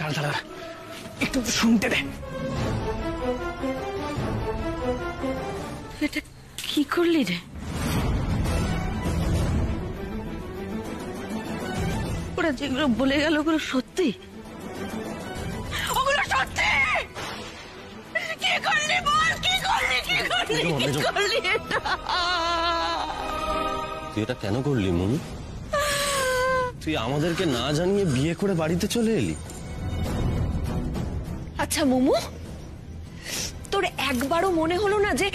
দাঁড়া দাঁড়া, একটু শুনতে দে। এটা কি করলি রে? ওরা যেগুলো বলে গেল ওগুলো সত্যি? ওগুলো সত্যি? কি করলি বল, কি করলি, কি করলি, কি করলি এটা? তুই এটা কেন করলি মনু? তুই আমাদেরকে না জানিয়ে বিয়ে করে বাড়িতে চলে এলি। আচ্ছা মোমো, তোর একবারও মনে হলো না যে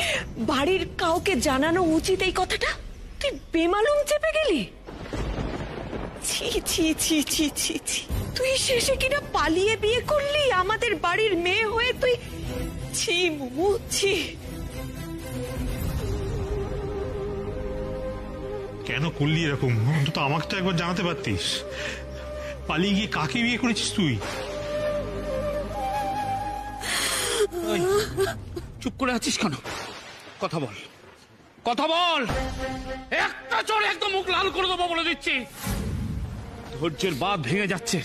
বাড়ির কাউকে জানানো উচিত এই কথাটা? তুই বেমালুম চেপে গেলি। ছি ছি ছি ছি ছি ছি, তুই শেষে কিনা পালিয়ে বিয়ে করলি আমাদের বাড়ির মেয়ে হয়ে। তুই ছি মোমো, ছি। কেন করলি এরকম? অন্তত আমাকে তো একবার জানাতে পারতিস। পালিয়ে গিয়ে কাকে বিয়ে করেছিস তুই? চুপ করে আছিস কেন? কথা বল, কথা বল। একটা চড়ে একদম মুখ লাল করে দেবো বলে দিচ্ছি। ধৈর্যের বাঁধ ভেঙে যাচ্ছে।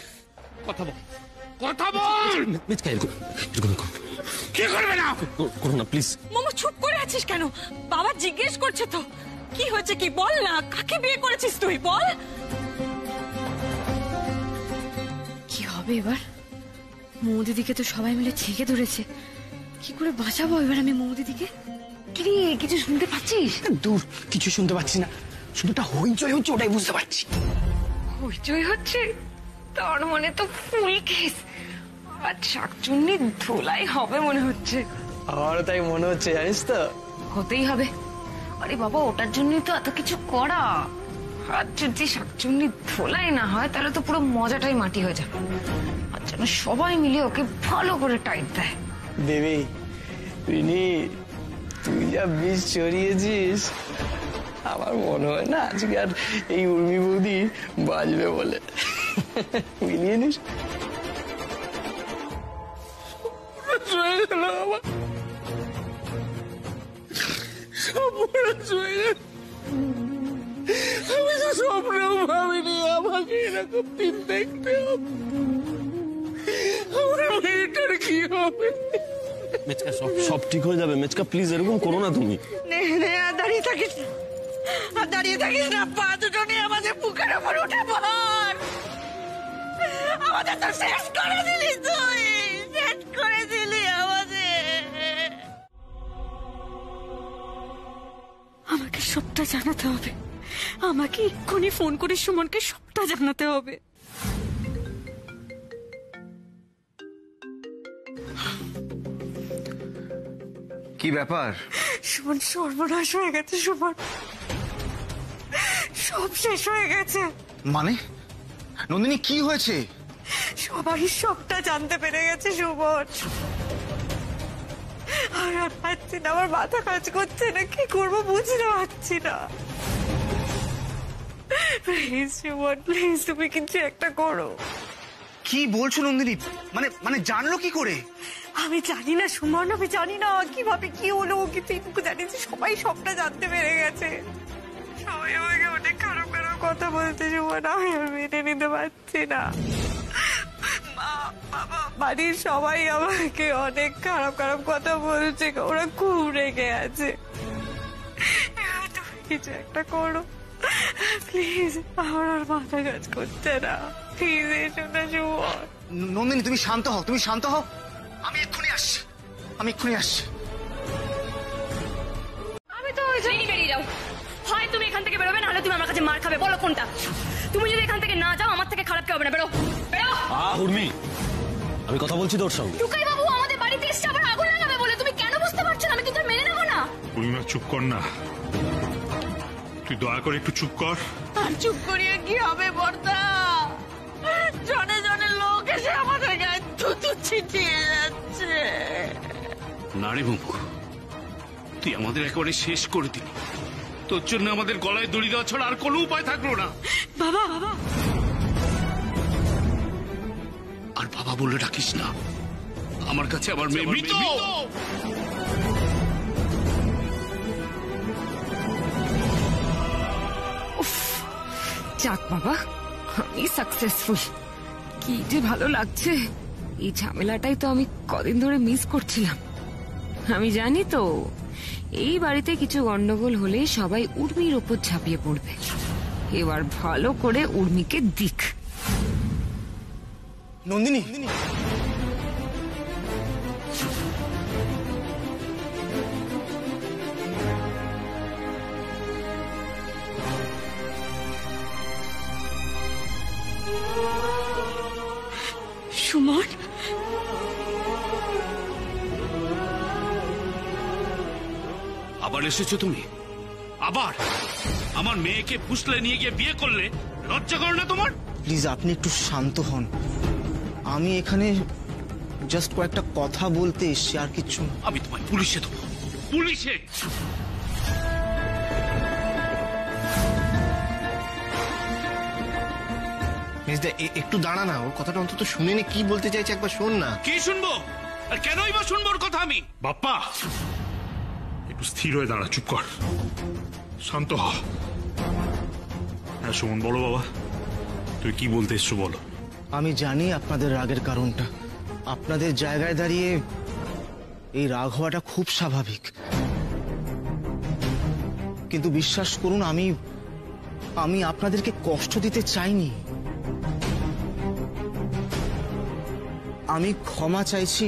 কথা বল, কথা বল। কি করবে না? করো না প্লিজ। মোমো চুপ করে আছিস কেন? বাবা জিজ্ঞেস করছে তো কি হয়েছে, কি বল না। কাকে বিয়ে করেছিস তুই বল? কি হবে এবার? মৌ দিদিকে তো সবাই মিলে ছেঁকে ধরেছে, কি করে বাঁচাবো এবার আমি মৌ দিদিকে? কি রে, কিছু শুনতে পাচ্ছিস? দূর, কিছু শুনতে পাচ্ছি না, শুধুটা হইচই হচ্ছে, ওটাই বুঝতে পারছি। হইচই হচ্ছে? তার মানে তো ফুল কেস। আর শাকচুন্নি ধুলাই হবে মনে হচ্ছে। আমারও তাই মনে হচ্ছে, জানিস তো। হতেই হবে। আরে বাবা, ওটার জন্যই তো এত কিছু করা। আর যদি শাকচুন্নি ধোলাই না হয় তাহলে তো পুরো মজাটাই মাটি হয়ে যাবে। আর যেন সবাই মিলে ওকে ভালো করে টাইট দেয়। দেবী, তুই যা বিষ চড়িয়েছিস, আমার মনে হয় না আজকে আর এই উর্মি বৌদি বাজবে বলে। মিলিয়ে নিস। আমি তো স্বপ্নেও ভাবিনি আমাকে এরকম দিন দেখতে হবে। আমার মেয়েটার কি হবে? মেচকা, সব ঠিক হয়ে যাবে। মেচকা প্লিজ এরকম করো না তুমি। আর দাঁড়িয়ে থাকিস না, আর দাঁড়িয়ে থাকিস না। পা দুটো নিয়ে আমাদের বুকের ওপর উঠে পড়। আমাদের তো শেষ করে দিলি তুই, শেষ করে দিলি আমাদের। আমাকে সবটা জানাতে হবে। আমাকে এক্ষুনি ফোন করে সুমনকে সবটা জানাতে হবে। কি ব্যাপার? সুমন, সর্বনাশ হয়ে গেছে। সুমন, সব শেষ হয়ে গেছে। মানে নন্দিনী, কি হয়েছে? সবাই সবটা জানতে পেরে গেছে সুমন। আর পাচ্ছি না, আমার মাথা কাজ করছে না, কি করবো বুঝতে পারছি না। প্লিজ সুমন, প্লিজ তুমি কিছু একটা করো। কি বলছো নন্দিনী? মানে জানলো কি করে? আমি জানি না সুমন, আমি জানি না কিভাবে কি হলো, কিন্তু এইটুকু জানি যে সবাই সবটা জানতে পেরে গেছে। সবাই আমাকে অনেক খারাপ খারাপ কথা বলতে। সুমন, আমি আর মেনে নিতে পারছি না। মা, বাবা, বাড়ির সবাই আমাকে অনেক খারাপ খারাপ কথা বলছে। ওরা খুব রেগে আছে। তুমি কিছু একটা করো প্লিজ। আমার আর মাথা কাজ করছে না। প্লিজ এসো না সুমন। নন্দিনী, তুমি শান্ত হও, তুমি শান্ত হও। আমি এক্ষুনি আসছি, আমি এক্ষুনি আসছি। আমি তো ওই জন্যই বেরিয়ে যাও। হয় তুমি এখান থেকে বেরোবে, নাহলে তুমি আমার কাছে মার খাবে। বলো কোনটা? তুমি যদি এখান থেকে না যাও, আমার থেকে খারাপ কেউ হবে না। বেরো, বেরো। উর্মি, আমি কথা বলছি তোর সঙ্গে। টুকাই বাবু আমাদের বাড়িতে এসে আবার আগুন লাগাবে বলে তুমি কেন বুঝতে পারছো না? আমি কিন্তু মেনে নেবো না। পূর্ণিমা চুপ কর না, তুই দয়া করে একটু চুপ কর। আর চুপ করিয়ে কি হবে বর্দা? জনে জনে লোক এসে আমাদের গায়ে থুতু ছিটিয়ে যাচ্ছে। নারী মুখ, তুই আমাদের একেবারে শেষ করে দিলি। তোর জন্য আমাদের গলায় দড়ি দেওয়া ছাড়া আর কোনো উপায় থাকলো না। বাবা, আর বাবা বলে ডাকিস না, আমার কাছে আমার মেয়ে মৃত। যাক বাবা, আমি সাকসেসফুল। কি যে ভালো লাগছে। এই ঝামেলাটাই তো আমি কদিন ধরে মিস করছিলাম। আমি জানি তো এই বাড়িতে কিছু গন্ডগোল হলে সবাই উর্মির ওপর ঝাঁপিয়ে পড়বে। এবার ভালো করে উর্মিকে দিক। নন্দিনী, সুমন, আবার এসেছো তুমি? আবার আমার মেয়েকে ফুসলে নিয়ে গিয়ে বিয়ে করলে? লজ্জা করো না তোমার? প্লিজ আপনি একটু শান্ত হন। আমি এখানে জাস্ট কয়েকটা কথা বলতে এসেছি, আর কিচ্ছু না। আমি তোমায় পুলিশে দেবো, পুলিশে। মেজদা একটু দাঁড়া না, ওর কথাটা অন্তত শুনে নে, কি বলতে চাইছে একবার শোন না। কি শুনবো? আর কেনই বা শুনবো ওর কথা আমি? বাপ্পা, একটু স্থির হয়ে দাঁড়া, চুপ কর, শান্ত হ। হ্যাঁ সুমন, বলো বাবা, তুই কি বলতে এসছো বলো। আমি জানি আপনাদের রাগের কারণটা। আপনাদের জায়গায় দাঁড়িয়ে এই রাগ হওয়াটা খুব স্বাভাবিক, কিন্তু বিশ্বাস করুন আমি আপনাদেরকে কষ্ট দিতে চাইনি। আমি ক্ষমা চাইছি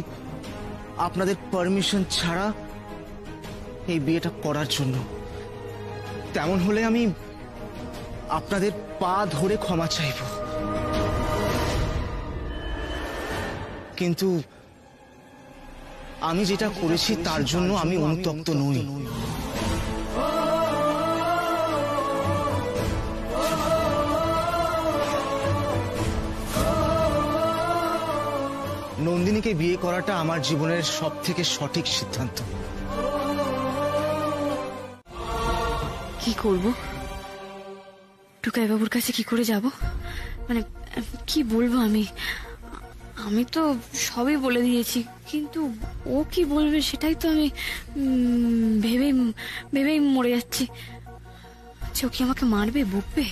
আপনাদের পারমিশন ছাড়া এই বিয়েটা করার জন্য। তেমন হলে আমি আপনাদের পা ধরে ক্ষমা চাইব, কিন্তু আমি যেটা করেছি তার জন্য আমি অনুতপ্ত নই। নন্দিনীকে বিয়ে করাটা আমার জীবনের সবথেকে সঠিক সিদ্ধান্ত। কি করব? টুকাই বাবুর কাছে কি করে যাব? মানে কি বলবো আমি? আমি তো সবই বলে দিয়েছি, কিন্তু ও কি বলবে সেটাই তো আমি ভেবেই মরে যাচ্ছি। আচ্ছা, ও কি আমাকে মারবে, বকবে?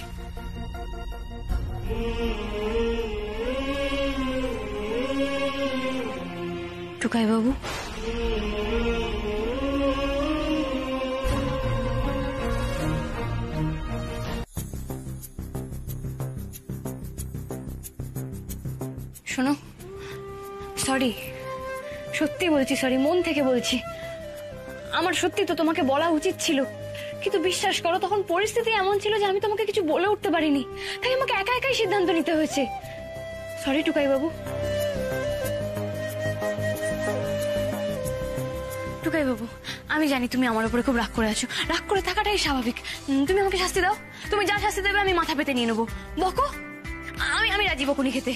টুকাই বাবু, শোনো, সরি, সত্যি বলছি, সরি, মন থেকে বলছি। আমার সত্যি তো তোমাকে বলা উচিত ছিল, কিন্তু বিশ্বাস করো তখন পরিস্থিতি এমন ছিল যে আমি তোমাকে কিছু বলে উঠতে পারিনি, তাই আমাকে একা একাই সিদ্ধান্ত নিতে হয়েছে। সরি টুকাই বাবু। টুকাই বাবু, আমি জানি তুমি আমার উপরে খুব রাগ করে আছো, রাগ করে থাকাটাই স্বাভাবিক। তুমি আমাকে শাস্তি দাও, তুমি যা শাস্তি দেবে আমি মাথা পেতে নিয়ে নেবো। বকো, আমি রাজি বকুনি খেতে,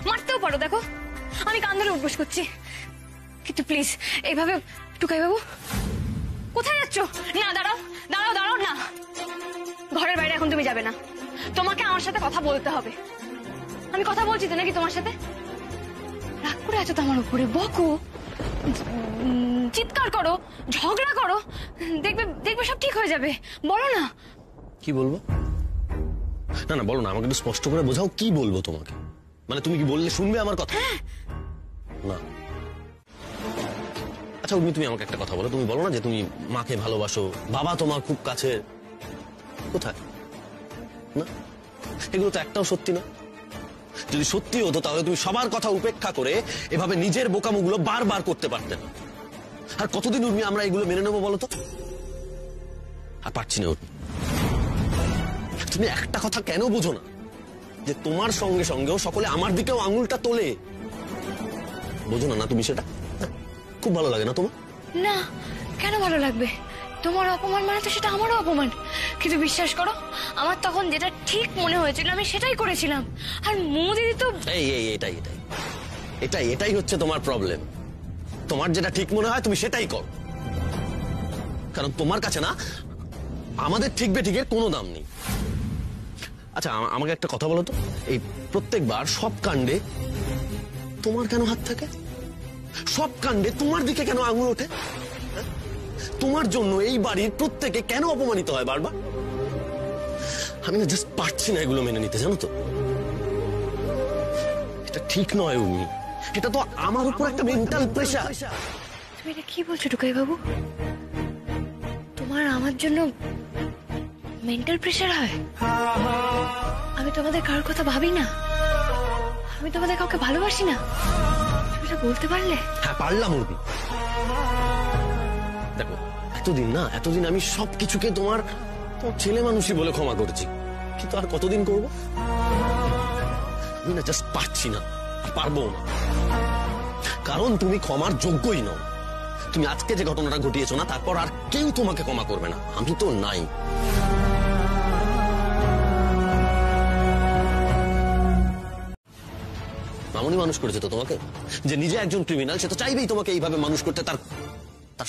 মারতেও পারো, দেখো আমি কান ধরে উপোস করছি, কিন্তু প্লিজ এইভাবে। টুকাই বাবু, কোথায় যাচ্ছ? না, দাঁড়াও দাঁড়াও দাঁড়াও, না, ঘরের বাইরে এখন তুমি যাবে না, তোমাকে আমার সাথে কথা বলতে হবে। আমি কথা বলছি তো নাকি তোমার সাথে? রাগ করে আছো তো আমার উপরে, বকো, চিৎকার করো, ঝগড়া করো, দেখবে সব ঠিক হয়ে যাবে। বলো না। কি বলবো? না না, বলো না, আমাকে একটু স্পষ্ট করে বোঝাও, কি বলবো তোমাকে? মানে তুমি কি বললে শুনবে আমার কথা? না। আচ্ছা উর্মি, তুমি আমাকে একটা কথা বলো, তুমি বলো না যে তুমি মাকে ভালোবাসো, বাবা তোমার খুব কাছে, কোথায়? না, এগুলো তো একটাও সত্যি না। যদি সত্যি হতো তাহলে তুমি সবার কথা উপেক্ষা করে এভাবে নিজের বোকামুগুলো বারবার করতে পারতে না। আর কতদিন উর্মি আমরা এগুলো মেনে নেবো বলো তো? আর পারছি না উর্মি। তুমি একটা কথা কেন বোঝো না যে তোমার সঙ্গে সঙ্গেও সকলে আমার দিকেও আঙুলটা তোলে? বোঝো না তুমি সেটা? খুব ভালো লাগে না তোমার? না, কেন ভালো লাগবে? তোমার অপমান মানে তো সেটা আমারও অপমান, কিন্তু বিশ্বাস করো আমার তখন যেটা ঠিক মনে হয়েছিল আমি সেটাই করেছিলাম। আর দিদি তো এটাই হচ্ছে তোমার প্রবলেম। তোমার যেটা ঠিক মনে হয় তুমি সেটাই করো, কারণ তোমার কাছে না আমাদের ঠিক বেঠিকের কোনো দাম নেই। আচ্ছা আমাকে একটা কথা বলো তো, এই প্রত্যেকবার সব কাণ্ডে তোমার কেন হাত থাকে? সব কাণ্ডে তোমার দিকে কেন আঙুল ওঠে? তোমার জন্য এই বাড়ির প্রত্যেকে কেন অপমানিত হয় বারবার? আমি না জাস্ট পারছি না এগুলো মেনে নিতে, জানো তো? এটা ঠিক নয় উর্মি, এটা তো আমার উপর একটা মেন্টাল প্রেশার। তুমি এটা কি বলছো টুকাই বাবু? তোমার আমার জন্য মেন্টাল প্রেশার হয়? আমি তোমাদের কারোর কথা ভাবি না, আমি তোমাদের কাউকে ভালোবাসি না, তুমি এটা বলতে পারলে? হ্যাঁ পারলাম উর্মি। দেখো এতদিন আমি সবকিছুকে তোমার ছেলে মানুষই বলে ক্ষমা করেছি, কিন্তু আর কতদিন করবো? আমি না জাস্ট পারছি না, পারবো না, কারণ তুমি ক্ষমার যোগ্যই নও। তুমি আজকে যে ঘটনাটা ঘটিয়েছো না, তারপর আর কেউ তোমাকে ক্ষমা করবে না, আমি তো নাই। মামুনি মানুষ করেছে তো তোমাকে, যে নিজে একজন ক্রিমিনাল, সে তো চাইবেই তোমাকে এইভাবে মানুষ করতে, তার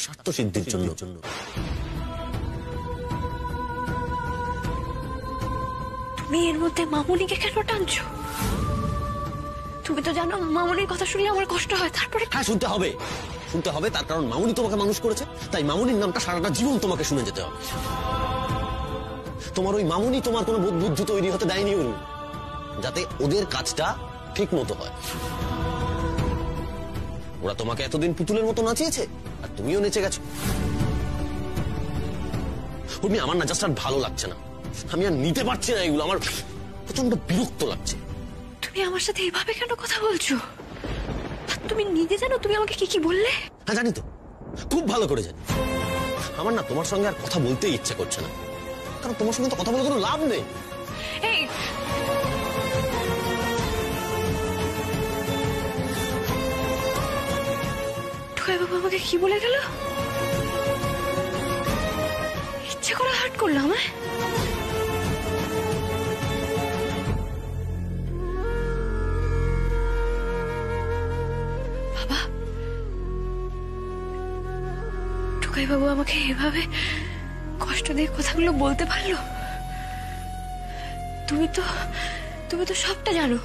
স্বার্থ সিদ্ধির জন্য। তুমি এর মধ্যে মামুনিকে কেন টানছো? তুমি তো জানো মামুনির কথা শুনলে আমার কষ্ট হয়। তারপরে হ্যাঁ শুনতে হবে, তার কারণ মামুনি তোমাকে মানুষ করেছে, তাই মামুনির নামটা সারাটা জীবন তোমাকে শুনে যেতে হবে। তোমার ওই মামুনি তোমার কোনো বুদ্ধি তৈরি হতে দেয়নি উর্মি, যাতে ওদের কাজটা ঠিক মতো হয়। ওরা তোমাকে এতদিন পুতুলের মতো নাচিয়েছে, আর তুমিও নেচে গেছো। উর্মি আমার না জাস্ট আর ভালো লাগছে না, আমি আর নিতে পারছি না এগুলো, আমার প্রচন্ড বিরক্ত লাগছে। তুমি আমার সাথে এইভাবে কেন কথা বলছো? তুমি নিজে জানো তুমি আমাকে কি কি বললে? হ্যাঁ জানি তো, খুব ভালো করে জানি। আমার না তোমার সঙ্গে আর কথা বলতেই ইচ্ছা করছে না, কারণ তোমার সঙ্গে তো কথা বলে কোনো লাভ নেই। এই টুকাই বাবু আমাকে কি বলে গেল? ইচ্ছে করে হার্ট করলো আমায়? বাবা, টুকাই বাবু আমাকে এভাবে কষ্ট দিয়ে কথাগুলো বলতে পারলো? তুমি তো সবটা জানো,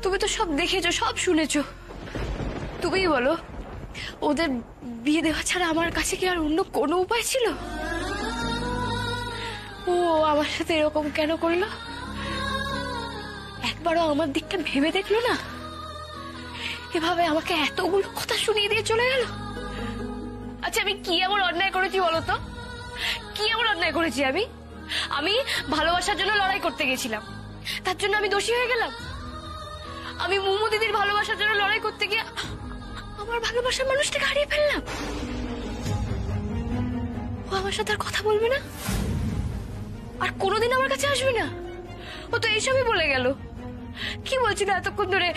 তুমি তো সব দেখেছো, সব শুনেছো। তুমিই বলো, ওদের বিয়ে দেওয়া ছাড়া আমার কাছে কি আর অন্য কোনো উপায় ছিল? ও আমার সাথে এরকম কেন করলো? একবারও আমার দিকটা ভেবে দেখলো না? এভাবে আমাকে এতগুলো কথা শুনিয়ে দিয়ে চলে গেল। আচ্ছা আমি কি এমন অন্যায় করেছি বলো তো? কি এমন অন্যায় করেছি আমি? আমি ভালোবাসার জন্য লড়াই করতে গেছিলাম, তার জন্য আমি দোষী হয়ে গেলাম? আমি মুমু দিদির ভালোবাসার জন্য লড়াই করতে গিয়ে আমার ভালোবাসার মানুষটাকে হারিয়ে ফেললাম। ও আমার সাথে আর কথা বলবে না, আর কোনোদিন আমার কাছে আসবে না। ও তো এইসবই বলে গেল। কি বলছিল এতক্ষণ ধরে?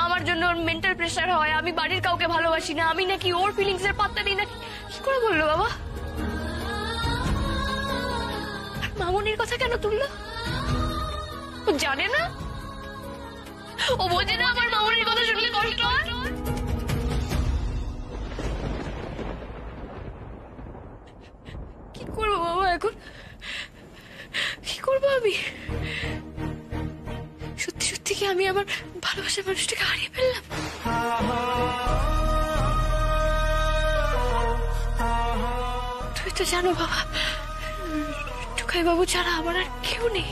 আমার জন্য ওর মেন্টাল প্রেশার হয়, আমি বাড়ির কাউকে ভালোবাসি না, আমি নাকি ওর ফিলিংস এর পাত্তা দিই না। কি করে বললো বাবা? মামুনির কথা কেন তুললো? ও জানে না, ও বোঝে না আমার মামুনির কথা শুনলে কষ্ট হয়? কি করবো বাবা এখন? কি করবো আমি? সত্যি সত্যি কি আমি আমার ভালোবাসার মানুষটাকে হারিয়ে ফেললাম? তুই তো জানো বাবা, টুকাই বাবু ছাড়া আমার আর কেউ নেই।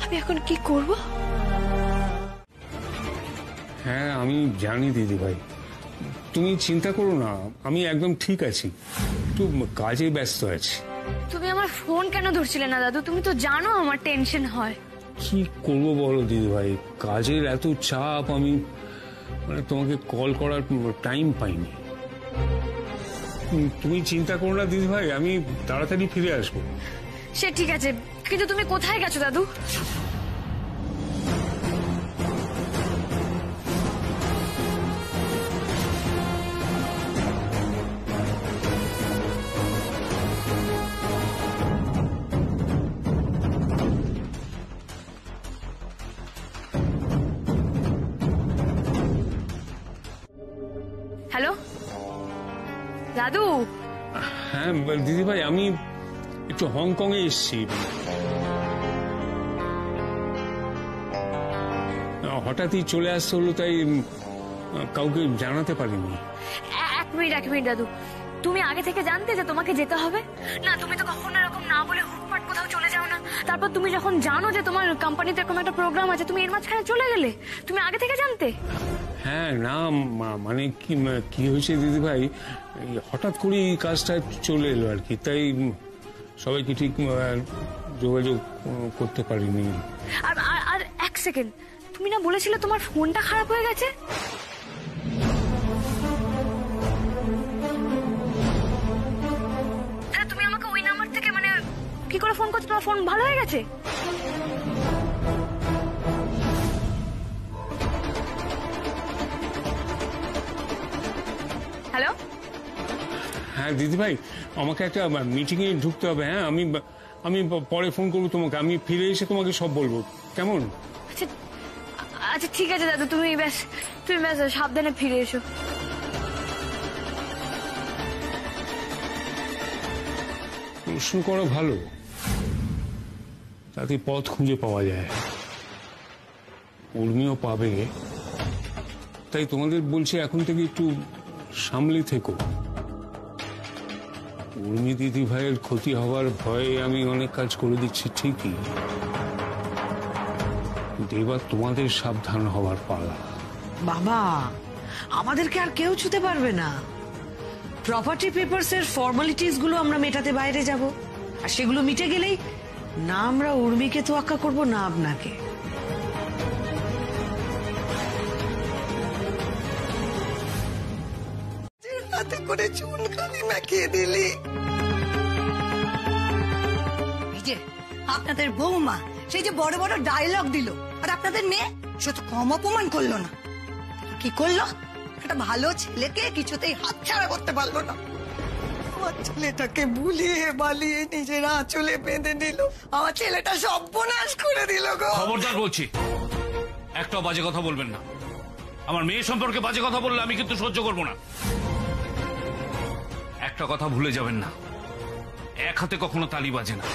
আমি এখন কি করব? হ্যাঁ আমি জানি দিদি ভাই, তুমি চিন্তা করো না, আমি একদম ঠিক আছি, একটু কাজে ব্যস্ত আছি। তুমি আমার ফোন কেন ধরছিলে না দাদু? তুমি তো জানো আমার টেনশন হয়। কি করবো বলো দিদি ভাই, কাজের এত চাপ, আমি তোমাকে কল করার টাইম পাইনি। তুমি চিন্তা করো না দিদি ভাই, আমি তাড়াতাড়ি ফিরে আসবো। সে ঠিক আছে, কিন্তু তুমি কোথায় গেছো দাদু? হ্যালো দাদু। হ্যাঁ দিদি ভাই, আমি একটু হংকং এ এসেছি, হঠাৎই চলে আসতে হলো, তাই কাউকে জানাতে পারিনি। এক মিনিট দাদু, তুমি আগে থেকে জানতে যে তোমাকে যেতে হবে? না তুমি তো কখনো এরকম না বলে হুটপাট কোথাও চলে যাও না। তারপর তুমি যখন জানো যে তোমার কোম্পানিতে এরকম একটা প্রোগ্রাম আছে, তুমি এর মাঝখানে চলে গেলে। তুমি আগে থেকে জানতে? হ্যাঁ না মানে কি হয়েছে দিদি ভাই, হঠাৎ করে এই কাজটা চলে এলো আর কি, তাই সবাইকে ঠিক যোগাযোগ করতে পারিনি। আর আর এক সেকেন্ড, তুমি না বলেছিলে তোমার ফোনটা খারাপ হয়ে গেছে? তুমি আমাকে ওই নাম্বার থেকে মানে কি করে ফোন করছো? তোমার ফোন ভালো হয়ে গেছে? হ্যালো, হ্যাঁ দিদি ভাই, আমাকে একটা মিটিং এ ঢুকতে হবে। হ্যাঁ, আমি পরে ফোন করবো তোমাকে, আমি ফিরে এসে তোমাকে সব বলবো, কেমন? আচ্ছা আচ্ছা ঠিক আছে দাদা, তুমি ব্যাস সাবধানে ফিরে এসো। প্রশ্ন করা ভালো, তাতে পথ খুঁজে পাওয়া যায়, উর্মিও পাবে। তাই তোমাদের বলছি এখন থেকে একটু সামলে থেকো। উর্মি দিদি ভাইয়ের ক্ষতি হওয়ার ভয়ে আমি অনেক কাজ করে দিচ্ছি ঠিকই, কিন্তু এবার তোমাদের সাবধান হওয়ার পালা। বাবা, আমাদেরকে আর কেউ ছুতে পারবে না। প্রপার্টি পেপারস এর ফর্মালিটিস গুলো আমরা মেটাতে বাইরে যাব, আর সেগুলো মিটে গেলেই না আমরা উর্মিকে তোয়াক্কা করব না আপনাকে। হাতে করে চুন খালি মাখিয়ে দিলি। এই যে আপনাদের বৌমা সেই যে বড় বড় ডায়লগ দিল, আর আপনাদের মেয়ে সে তো কম অপমান করলো না। কি করলো? একটা ভালো ছেলেকে কিছুতেই হাতছাড়া করতে পারলো না। আমার ছেলেটাকে ভুলিয়ে বালিয়ে নিজের আঁচলে বেঁধে নিল। আমার ছেলেটা সর্বনাশ করে দিল গো। খবরদার বলছি, একটা বাজে কথা বলবেন না। আমার মেয়ে সম্পর্কে বাজে কথা বললে আমি কিন্তু সহ্য করবো না। একটা কথা ভুলে যাবেন না, এক হাতে কখনো তালি বাজে না।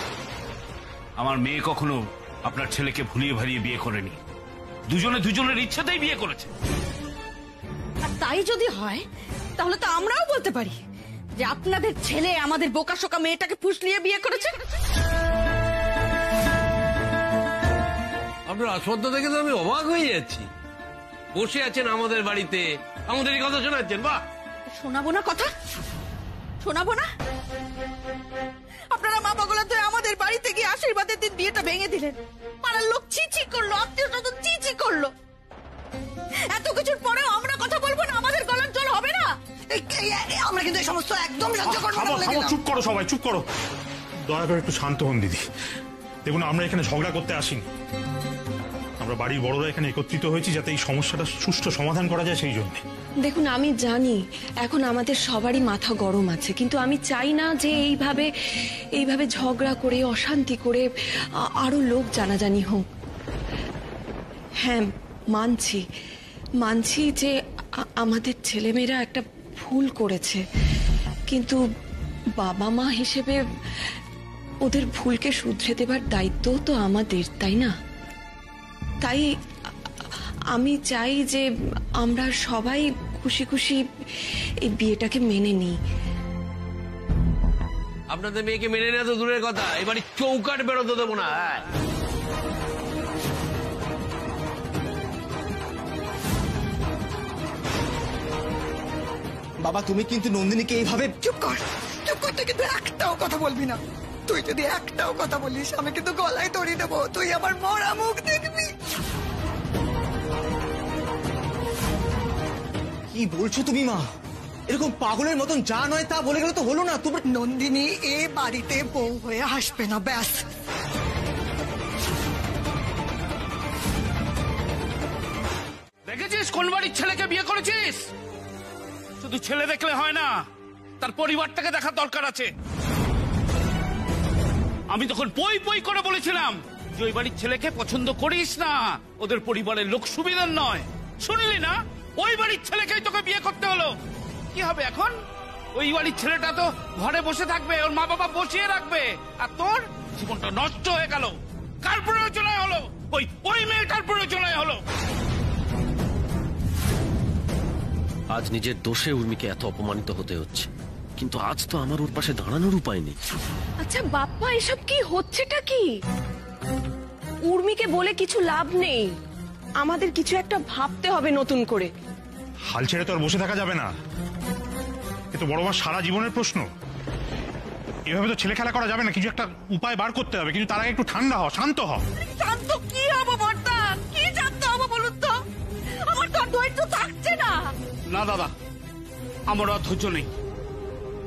আমার মেয়ে কখনো আপনার ছেলেকে ভুলিয়ে ভালিয়ে বিয়ে করেনি, দুজনের ইচ্ছাতেই বিয়ে করেছে। আর তাই যদি হয় তাহলে তো আমরাও বলতে পারি যে আপনাদের ছেলে আমাদের বোকাশোকা মেয়েটাকে ফুসলিয়ে বিয়ে করেছে। আপনার আস্পর্ধা দেখে তো আমি অবাক হয়ে যাচ্ছি। বসে আছেন আমাদের বাড়িতে, আমাদের এই কথা শোনাচ্ছেন। বাহ, শোনাবো না কথা? শোনাবো না? আপনারা মা পাগলা তো আমাদের বাড়িতে গিয়ে আশীর্বাদের দিন বিয়েটা ভেঙে দিলেন। পাড়ার লোক চিচি করলো, আত্মীয় স্বজন চিচি করলো। এত কিছুর পরেও আমরা কথা বলবো না? আমাদের গলার জল হবে না? আমরা কিন্তু এই সমস্ত একদম সহ্য করবো না। চুপ করো সবাই, চুপ করো। দয়া করে একটু শান্ত হন দিদি। দেখুন, আমরা এখানে ঝগড়া করতে আসিনি। আমরা বাড়ির বড়রা এখানে একত্রিত হয়েছি যাতে এই সমস্যাটা সুষ্ঠু সমাধান করা যায়, সেই জন্য। দেখুন, আমি জানি এখন আমাদের সবারই মাথা গরম আছে, কিন্তু আমি চাই না যে এইভাবে ঝগড়া করে অশান্তি করে আরো লোক জানাজানি হোক। হ্যাঁ, মানছি যে আমাদের ছেলেমেয়েরা একটা ভুল করেছে, কিন্তু বাবা মা হিসেবে ওদের ভুলকে শুধরে দেবার দায়িত্বও তো আমাদের, তাই না? তাই আমি চাই যে আমরা সবাই খুশি খুশি এই বিয়েটাকে মেনে নিই। আপনাদের মেয়েকে মেনে নেওয়া তো দূরের কথা, এবারে চৌকাট বেরোতে দেবো না। বাবা, তুমি কিন্তু নন্দিনীকে এইভাবে... চুপ কর, চুপ করতে কিন্তু একটাও কথা বলবি না। তুই যদি একটাও কথা বলিস আমি কিন্তু গলায় দড়ি দেবো। তুই আমার মরা মুখ দেখবি। কি বলছো তুমি মা? এরকম পাগলের মতন যা নয় তা বলে গেলে তো হলো না। তোমার নন্দিনী এ বাড়িতে বউ হয়ে আসবে না, ব্যাস। দেখেছিস কোন বাড়ির ছেলেকে বিয়ে করেছিস? শুধু ছেলে দেখলে হয় না, তার পরিবারটাকে দেখার দরকার আছে। আমি তখন পই করে বলেছিলাম যে ওই বাড়ির ছেলেকে পছন্দ করিস না, ওদের পরিবারের লোক সুবিধার নয়। শুনলি না? ওই বাড়ির ছেলেকেই তোকে বিয়ে করতে হলো। কি হবে এখন? ওই বাড়ির ছেলেটা তো ঘরে বসে থাকবে, ওর মা বাবা বসিয়ে রাখবে, আর তোর জীবনটা নষ্ট হয়ে গেল। কার প্রয়োজনে হলো? ওই মেয়েটার প্রয়োজনে হলো। আজ নিজের দোষে উর্মিকে এত অপমানিত হতে হচ্ছে, কিন্তু আজ তো আমার ওর পাশে দাঁড়ানোর উপায় নেই। আচ্ছা বাপ্পা, এসব কি হচ্ছেটা কি? উর্মিকে বলে কিছু লাভ নেই, আমাদের কিছু একটা ভাবতে হবে নতুন করে। হাল ছেড়ে তো আর বসে থাকা যাবে না, এ তো বড় মা সারা জীবনের প্রশ্ন। এভাবে তো ছেলে খেলা করা যাবে না, কিছু একটা উপায় বার করতে হবে। কিন্তু তার আগে একটু ঠান্ডা হ, শান্ত হ। শান্ত কি হবো বর্তা? কি শান্ত হবো বলুন তো? আমার তো আর ধৈর্য থাকছে না। না দাদা, আমার আর ধৈর্য নেই।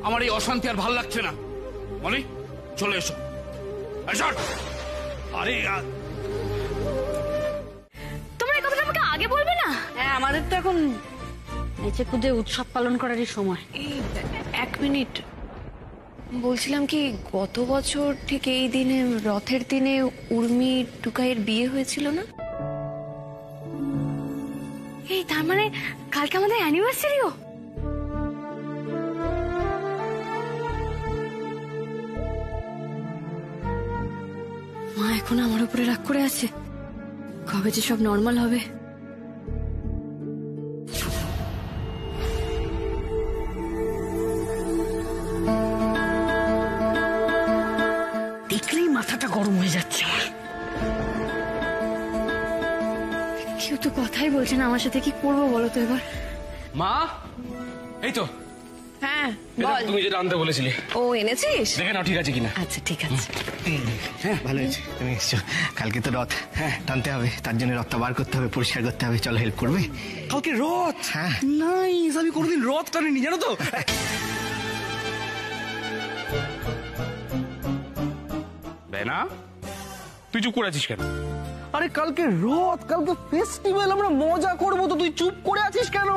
আমার এই অশান্তি আর ভাল লাগছে না। মানে চলে এসো। আরে তোমরা এই কথাটা আমাকে আগে বলবে না? হ্যাঁ, আমাদের তো এখন নেচে কুদে উৎসব পালন করারই সময়। এই 1 মিনিট, বলছিলাম কি গত বছর ঠিক এই দিনে, রথের দিনে উর্মি টুকাইয়ের বিয়ে হয়েছিল না? এই তার মানে কালকে আমাদের অ্যানিভার্সারিও? মা এখন আমার উপরে রাগ করে আছে, কবে যে সব নর্মাল হবে। দেখলেই মাথাটা গরম হয়ে যাচ্ছে আমার। কেউ তো কথাই বলছে না আমার সাথে, কি করবো বলো তো এবার? মা, এই তো হ্যাঁ বল। তুমি যেটা আনতে বলেছিলে ও এনেছিস? দেখে নাও ঠিক আছে কিনা। আচ্ছা ঠিক আছে। হ্যাঁ ভালো হয়েছে তুমি এসছো। কালকে তো রথ টানতে হবে, তার জন্য রথটা বার করতে হবে, পরিষ্কার করতে হবে। চলো হেল্প করবে? কালকে রথ? হ্যাঁ। নাইস, আমি কোনোদিন রথ টানিনি জানো তো। না তুই চুপ করে আছিস কেন? আরে কালকে রথ, কালকে ফেস্টিভ্যাল, আমরা মজা করবো, তো তুই চুপ করে আছিস কেন?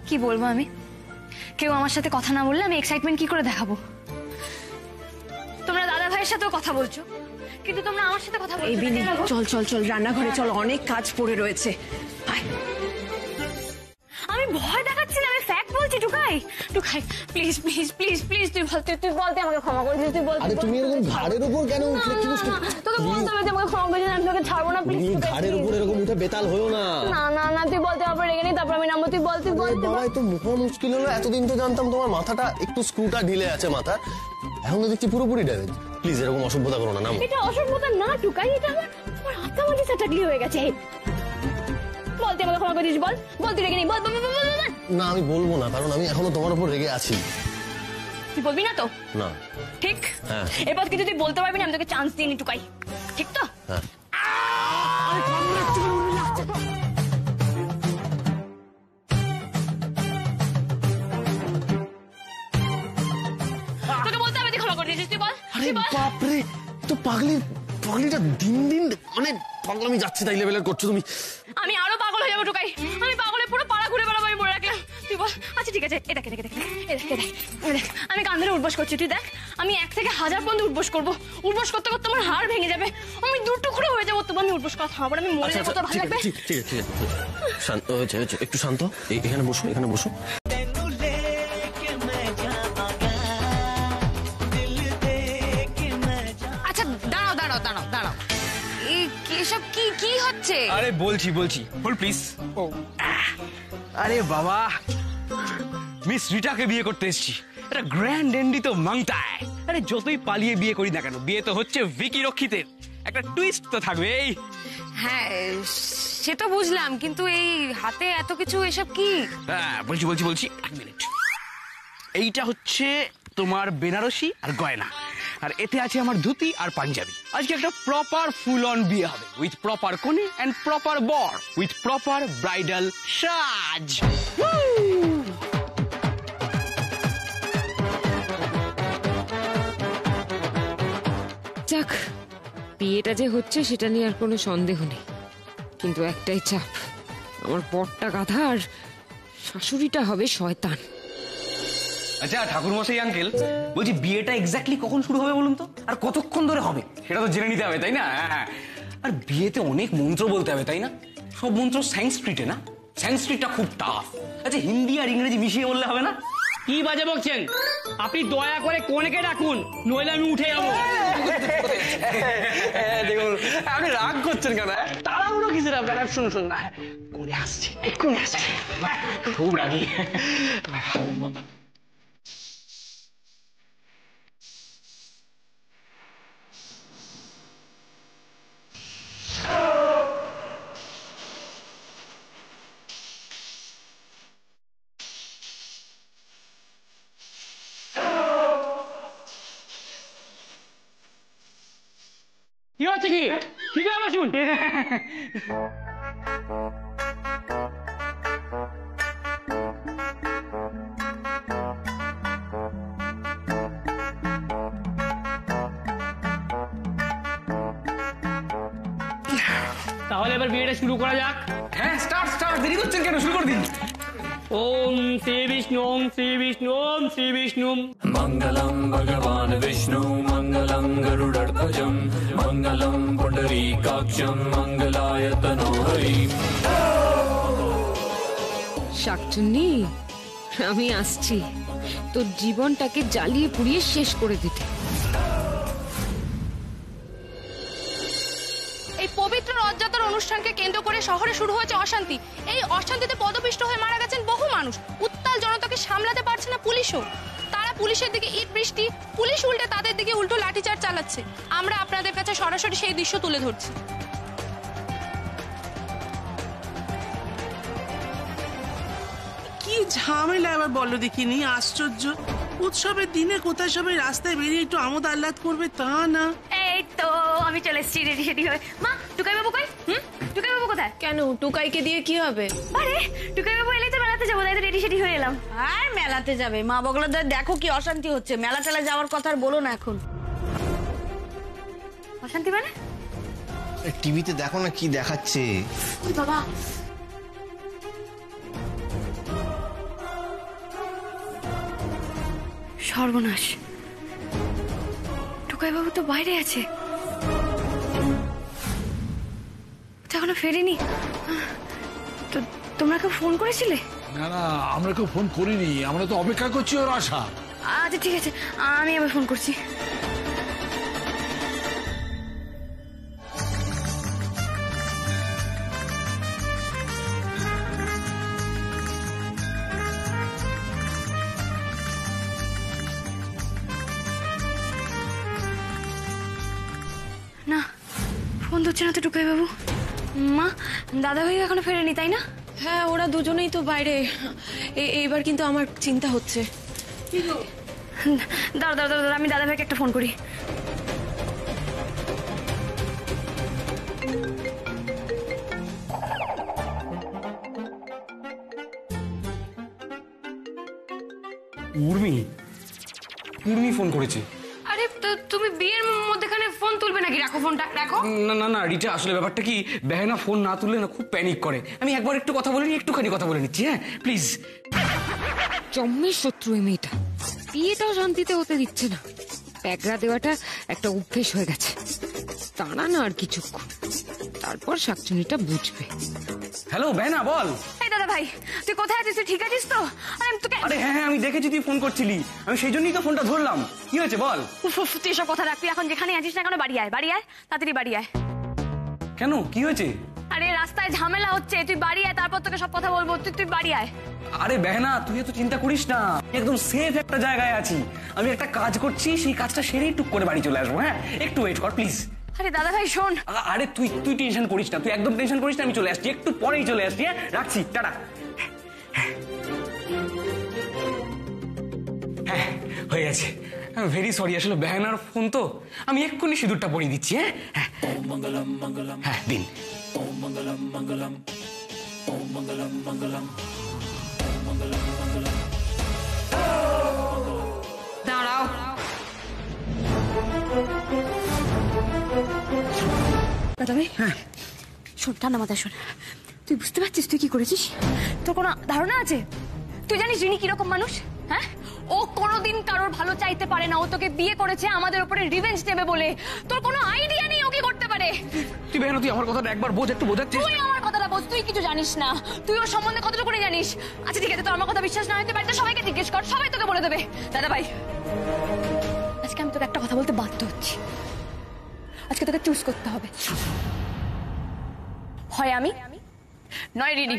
কি বলবো আমি? কেউ আমার সাথে কথা না বললে আমি এক্সাইটমেন্ট কি করে দেখাবো? তোমরা দাদা ভাইয়ের সাথেও কথা বলছো, কিন্তু তোমরা আমার সাথে কথা এই বলছো বিনি, না কেন? চল চল চল রান্নাঘরে চল, অনেক কাজ পড়ে রয়েছে। আয়। আমি ভয় দেখাচ্ছি না, আমি ফ্যাক্ট বলছি। Tukai Tukai please please please please তুই বল, তুই বলতে আমাকে ক্ষমা করে দিস, তুই বল। আরে তুমি এরকম ঘাড়ের উপর কেন উঠলে? কি বুঝতে তোকে বলতে হবে যে আমাকে ক্ষমা করে দিস, আমি তোকে ছাড়বো না প্লিজ। তুমি ঘাড়ের উপর এরকম উঠে বেতাল হয়েও না। না না না, তুই বলতে হবে, রেগে নি, তারপর আমি নামবো। তুই বল, তুই বল, তুই বল। বাবা তো মুখা মুশকিল হলো। এতদিন তো জানতাম তোমার মাথাটা একটু স্ক্রুটা ঢিলে আছে মাথার, এখন তো দেখছি পুরোপুরি ড্যামেজ। প্লিজ এরকম অসভ্যতা করো না। নাম এটা অসভ্যতা না টুকাই, এটা আমার আত্মা মাঝে চাটাকলি হয়ে গেছে। বল, তুই আমাকে ক্ষমা করে দিস, বল বল, তুই রেগে নি, বল বল বল বল। না আমি বলবো না, কারণ আমি এখনো তোমার উপর রেগে আছি। তুই বলবি না তো? না। ঠিক? হ্যাঁ। এবার কিন্তু তুই বলতে পারবি না, আমি তোকে চান্স দিইনি টুকাই, ঠিক তো? হ্যাঁ। তোকে বলতে হবে, তুই ক্ষমা করে দিয়েছিস, তুই বল। আরে বাপরে, তো পাগলিটা দিন দিন মানে পাগলামি যাচ্ছে, তাই লেভেলের করছো তুমি। আমি আরো পাগল হয়ে যাবো টুকাই, আমি পাগলে পুরো পাড়া ঘুরে বেড়াবো, আমি বলে রাখলাম। তুই বল। আচ্ছা ঠিক আছে, এ দেখ, আমি কান ধরে উঠবোস করছি, তুই দেখ আমি 1 থেকে 1000 পর্যন্ত উঠবোস করবো। উঠবোস করতে করতে আমার হাড় ভেঙে যাবে, আমি 2 টুকরো হয়ে যাবো, তবু আমি উঠবোস কথা হবে, আমি মরে যাবো, তো ভালো লাগবে? ঠিক আছে শান্ত হয়েছে, একটু শান্ত। এখানে বসো, এখানে বসো। আচ্ছা দাঁড়াও দাঁড়াও দাঁড়াও দাঁড়াও, এসব কি কি হচ্ছে? আরে বলছি হোল্ড প্লিজ। আরে বাবা, মিস রিটাকে বিয়ে করতে এসেছি, এটা গ্র্যান্ড এন্ডি তো মাংতায়। আরে যতই পালিয়ে বিয়ে করি না কেন, বিয়ে তো হচ্ছে ভিকি রক্ষিতের, একটা টুইস্ট তো থাকবে। এই হ্যাঁ সে তো বুঝলাম, কিন্তু এই হাতে এত কিছু, এসব কি? হ্যাঁ বলছি 1 মিনিট। এইটা হচ্ছে তোমার বেনারসি আর গয়না, আর এতে আছে আমার ধুতি আর পাঞ্জাবি। আজকে একটা প্রপার ফুল অন বিয়ে হবে, উইথ প্রপার কনে এন্ড প্রপার বর, উইথ প্রপার ব্রাইডাল সাজ। যাক, বিয়েটা যে হচ্ছে সেটা নিয়ে আর কোনো সন্দেহ নেই, কিন্তু একটাই চাপ, আমার বরটা গাধা আর শাশুড়িটা হবে শয়তান। আচ্ছা ঠাকুর মশাই আঙ্কেল, বলছি বিয়েটা এক্স্যাক্টলি কখন শুরু হবে বলুন তো, আর কতক্ষণ ধরে হবে সেটা তো জেনে নিতে হবে, তাই না? আর বিয়েতে অনেক মন্ত্র বলতে হবে, তাই না? সব মন্ত্র সংস্কৃতে না, সংস্কৃতটা খুব টাফ। আচ্ছা হিন্দি আর ইংরেজি মিশিয়ে বললে হবে না? কি বাজে বকছেন আপনি? দয়া করে কোনেকে ডাকুন, নইলে আমি উঠে যাবো। দেখুন আপনি রাগ করছেন কেন? তাড়াহুড়ো কিসের আপনারা? শুনুন না, কোনে আসছে, কোনে আসছে, খুব রাগি। দেখি ঠিক আছে শুন। তাহলে এবার বিয়েটা শুরু করা যাক। হ্যাঁ স্টার্ট স্টার্ট, দেরি করছেন কেন, শুরু করে দিন। ওম শ্রী বিষ্ণু ওম শ্রী বিষ্ণু ওম শ্রী বিষ্ণু। মঙ্গলম ভগবান বিষ্ণু মঙ্গলম গরুড়ধ্বজম মঙ্গলম পুণ্ডরীকাক্ষম মঙ্গলায় তনোহরি। শাকচুন্নি, আমি আসছি তোর জীবনটাকে জ্বালিয়ে পুড়িয়ে শেষ করে দিতে। এই পবিত্র রথযাত্রার অনুষ্ঠানকে কেন্দ্র করে শহরে শুরু হয়েছে অশান্তি। এই অশান্তিতে পদপিষ্ট হয়ে মারা গেছেন বহু মানুষ। উত্তাল জনতাকে সামলাতে পারছে না পুলিশও। তারা পুলিশের দিকে ইট বৃষ্টি, পুলিশ উল্টে তাদের দিকে উল্টো লাঠিচার্জ চালাচ্ছে। আমরা আপনাদের কাছে সরাসরি সেই দৃশ্য তুলে ধরছি। কি ঝামেলা আবার বলো দেখিনি, আশ্চর্য। উৎসবের দিনে কোথায় সবাই রাস্তায় বেরিয়ে একটু আমোদ আহ্লাদ করবে তা না। এই তো আমি চলে এসেছি রেডি সেডি হয়ে। মা, টুকাই বাবু কই? টুকাই বাবু কোথায়? কেন, টুকাইকে দিয়ে কি হবে? আরে টুকাই বাবু এলেই তো মেলাতে যাবো, তাই তো রেডি সেডি হয়ে এলাম। আর মেলাতে যাবে? মা বগলাদের দেখো কি অশান্তি হচ্ছে। মেলা টেলা যাওয়ার কথা আর বলো না এখন। অশান্তি মানে? টিভিতে দেখো না কি দেখাচ্ছে। ওই বাবা, সর্বনাশ, টুকাই বাবু তো বাইরে আছে, এখনো ফেরেনি। তো তোমরা কেউ ফোন করেছিলে? না না, আমরা কেউ ফোন করিনি, আমরা তো অপেক্ষা করছি ওর আসা। আচ্ছা ঠিক আছে, আমি আবার ফোন করছি। না, ফোন ধরছে না তো টুকাই বাবু। মা, দাদা ভাই এখনো ফেরেনি তাই না? হ্যাঁ, ওরা দুজনেই তো বাইরে। এইবার কিন্তু আমার চিন্তা হচ্ছে। দাঁড়া দাঁড়া দাঁড়া, আমি দাদা ভাইকে একটা ফোন করি। উর্মি, উর্মি ফোন করেছে। আরে তুমি বিয়ের মধ্যেখানে ফোন তুলবে নাকি? রাখো ফোনটা, রাখো। না না না রিটা, আসলে ব্যাপারটা কি, বেহেনা ফোন না তুললে না খুব প্যানিক করে। আমি একবার একটু কথা বলে নি, একটুখানি কথা বলে নিচ্ছি। হ্যাঁ প্লিজ। জম্মের শত্রু এই মেয়েটা, বিয়েটাও শান্তিতে হতে দিচ্ছে না। প্যাগড়া দেওয়াটা একটা অভ্যেস হয়ে গেছে। তারা না আর কিছুক্ষণ, তারপর শাকচুনিটা বুঝবে। হ্যালো বেহেনা, বল। এই দাদা ভাই, তুই কোথায় আছিস? তুই ঠিক আছিস তো? আরে হ্যাঁ হ্যাঁ, আমি দেখেছি তুই ফোন করছিলি, আমি সেই জন্যই তো ফোনটা ধরলাম। কি হয়েছে বল। তুই এসব কথা রাখবি এখন, যেখানে আছিস না কেন বাড়ি আয়, বাড়ি আয়, তাড়াতাড়ি বাড়ি আয়। কেন, কি হয়েছে? আরে রাস্তায় ঝামেলা হচ্ছে, তুই বাড়ি আয়, তারপর তোকে সব কথা বলবো। তুই বাড়ি আয়। আরে বেহেনা, তুই এত চিন্তা করিস না, একদম সেফ একটা জায়গায় আছি। আমি একটা কাজ করছি, সেই কাজটা সেরেই টুক করে বাড়ি চলে আসবো। হ্যাঁ একটু ওয়েট কর প্লিজ। আরে দাদা ভাই শোন। আরে তুই টেনশন করিস না, তুই একদম টেনশন করিস না, আমি চলে আসছি, একটু পরেই চলে আসছি। হ্যাঁ রাখছি, টাটা। হ্যাঁ হয়ে গেছে, ভেরি সরি, আসলে বেহানার ফোন তো, আমি এক্ষুনি সিঁদুরটা পরিয়ে দিচ্ছি। হ্যাঁ হ্যাঁ দিন। দাঁড়াও, দাদা ভাই শোন, ঠান্ডা মাথায় শোন। তুই বুঝতে পারছিস তুই কি করেছিস? তোর কোনো ধারণা আছে? তুই জানিস রিনি কিরকম মানুষ? হ্যাঁ, ও কোনোদিন কারোর ভালো চাইতে পারে না। ও তোকে বিয়ে করেছে আমাদের উপরে রিভেঞ্জ নেবে বলে। তোর কোনো আইডিয়া নেই ও কি করতে পারে। তুই বেহানা, তুই আমার কথাটা একবার বোঝ, একটু বোঝাচ্ছিস। তুই আমার কথাটা বোঝ, তুই কিছু জানিস না। তুই ওর সম্বন্ধে কতটুকু করে জানিস? আচ্ছা ঠিক আছে, তোর আমার কথা বিশ্বাস না হয় তুই বাড়িতে সবাইকে জিজ্ঞেস কর, সবাই তোকে বলে দেবে। দাদা ভাই, আজকে আমি তোকে একটা কথা বলতে বাধ্য হচ্ছি। আজকে তোকে চুজ করতে হবে, হয় আমি নয় রিনি।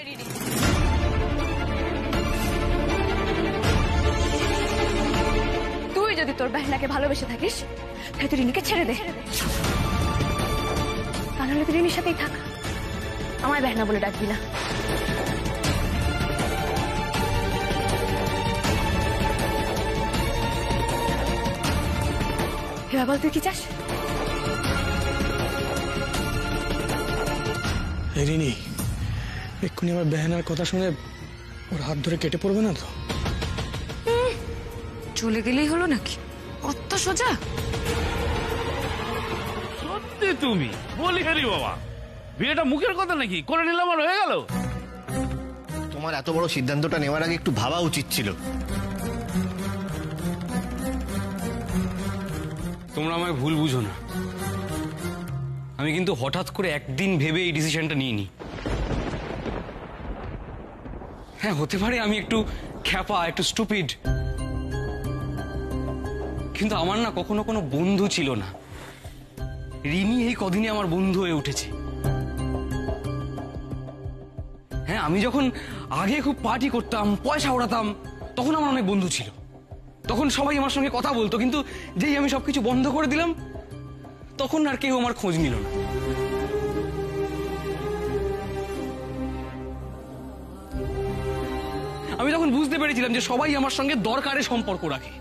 তুই যদি তোর বেহনাকে ভালোবেসে থাকিস তাহলে তুই রিনিকে ছেড়ে দে, তা নাহলে তুই রিনির সাথেই থাক, আমার বেহনা বলে ডাকবি না। এবার বল তুই কি চাস? রিনি, এক্ষুনি আমার বেহানার কথা শুনে ওর হাত ধরে কেটে পড়বে না তো? চলে গেলেই হলো নাকি? অত সোজা? সত্যি তুমি বলি হেরি বাবা, বিয়েটা মুখের কথা নাকি, করে নিলাম আর হয়ে গেল? তোমার এত বড় সিদ্ধান্তটা নেওয়ার আগে একটু ভাবা উচিত ছিল। তোমরা আমায় ভুল বুঝো না, আমি কিন্তু হঠাৎ করে একদিন ভেবে এই ডিসিশনটা নিইনি। হ্যাঁ, হতে পারে আমি একটু খ্যাপা, একটু স্টুপিড, কিন্তু আমার না কখনো কোনো বন্ধু ছিল না। রিনি এই কদিনে আমার বন্ধু হয়ে উঠেছে। হ্যাঁ, আমি যখন আগে খুব পার্টি করতাম, পয়সা ওড়াতাম, তখন আমার অনেক বন্ধু ছিল, তখন সবাই আমার সঙ্গে কথা বলতো, কিন্তু যেই আমি সবকিছু বন্ধ করে দিলাম তখন আর কেউ আমার খোঁজ নিল না। আমি তখন বুঝতে পেরেছিলাম যে সবাই আমার সঙ্গে দরকারে সম্পর্ক রাখে।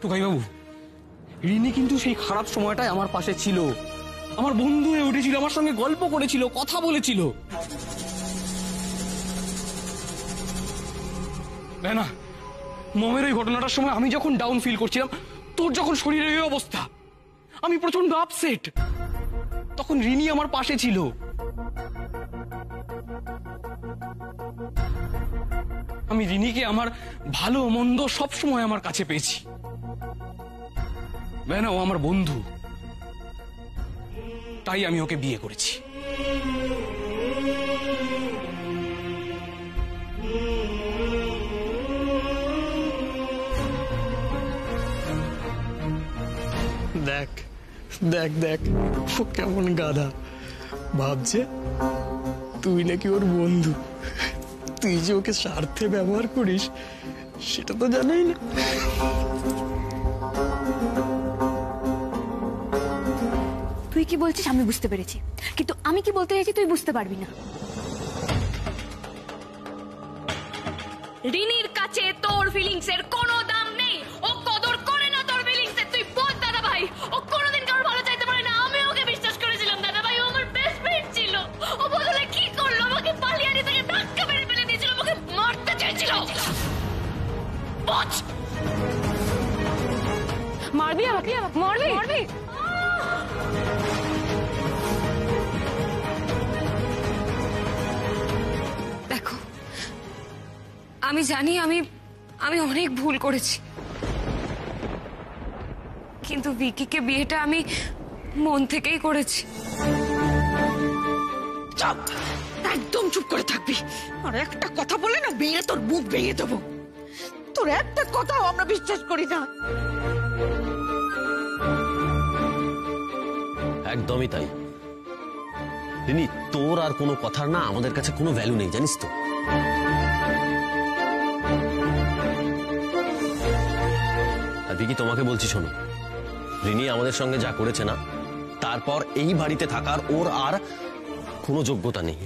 টুকাই বাবু, রিনি কিন্তু সেই খারাপ সময়টায় আমার পাশে ছিল, আমার বন্ধু হয়ে উঠেছিল, আমার সঙ্গে গল্প করেছিল, কথা বলেছিল। না, মমের ওই ঘটনাটার সময় আমি যখন ডাউন ফিল করছিলাম, তোর যখন শরীরের এই অবস্থা, আমি প্রচন্ড আপসেট, তখন রিনি আমার পাশে ছিল। আমি রিনিকে আমার ভালো মন্দ সব সময় আমার কাছে পেয়েছি। ও আমার বন্ধু, তাই আমি ওকে বিয়ে করেছি। দেখ দেখ দেখ, ও কেমন গাধা, ভাবছে তুই নাকি ওর বন্ধু। তুই যে ওকে স্বার্থে ব্যবহার করিস সেটা তো জানাই না। তুই কি বলছিস আমি বুঝতে পেরেছি, কিন্তু আমি কি বলতে চাইছি তুই বুঝতে পারবি না। রিনির কাছে তোর ফিলিংস এর কোনো দাম নেই, ও কদর করে না তোর ফিলিংস এর। তুই বল দাদা ভাই, ও কোনোদিন কারোর ভালো চাইতে পারে না। আমি ওকে বিশ্বাস করেছিলাম দাদা ভাই, ও আমার বেস্ট ফ্রেন্ড ছিল। ও বদলে কি করলো, আমাকে পালিয়ারি থেকে ধাক্কা মেরে ফেলে দিয়েছিল, আমাকে মারতে চাইছিল। মারবি আমাকে, মারবি মারবি। দেখো, আমি জানি আমি অনেক ভুল করেছি, কিন্তু ভিকিকে বিয়েটা আমি মন থেকেই করেছি। চুপ, একদম চুপ করে থাকবি। আর একটা কথা বলে না ভেঙে তোর মুখ ভেঙে দেবো। তোর একটা কথাও আমরা বিশ্বাস করি না। একদমই তাই রিনি, তোর আর কোনো কথার না আমাদের কাছে কোনো ভ্যালু নেই, জানিস তো। আর ভিকি, তোমাকে বলছি শোনো, রিনি আমাদের সঙ্গে যা করেছে না, তারপর এই বাড়িতে থাকার ওর আর কোনো যোগ্যতা নেই।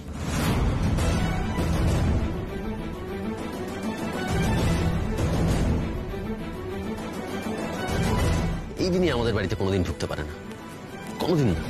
এই দিনই আমাদের বাড়িতে কোনোদিন ঢুকতে পারে না, কোনোদিন না।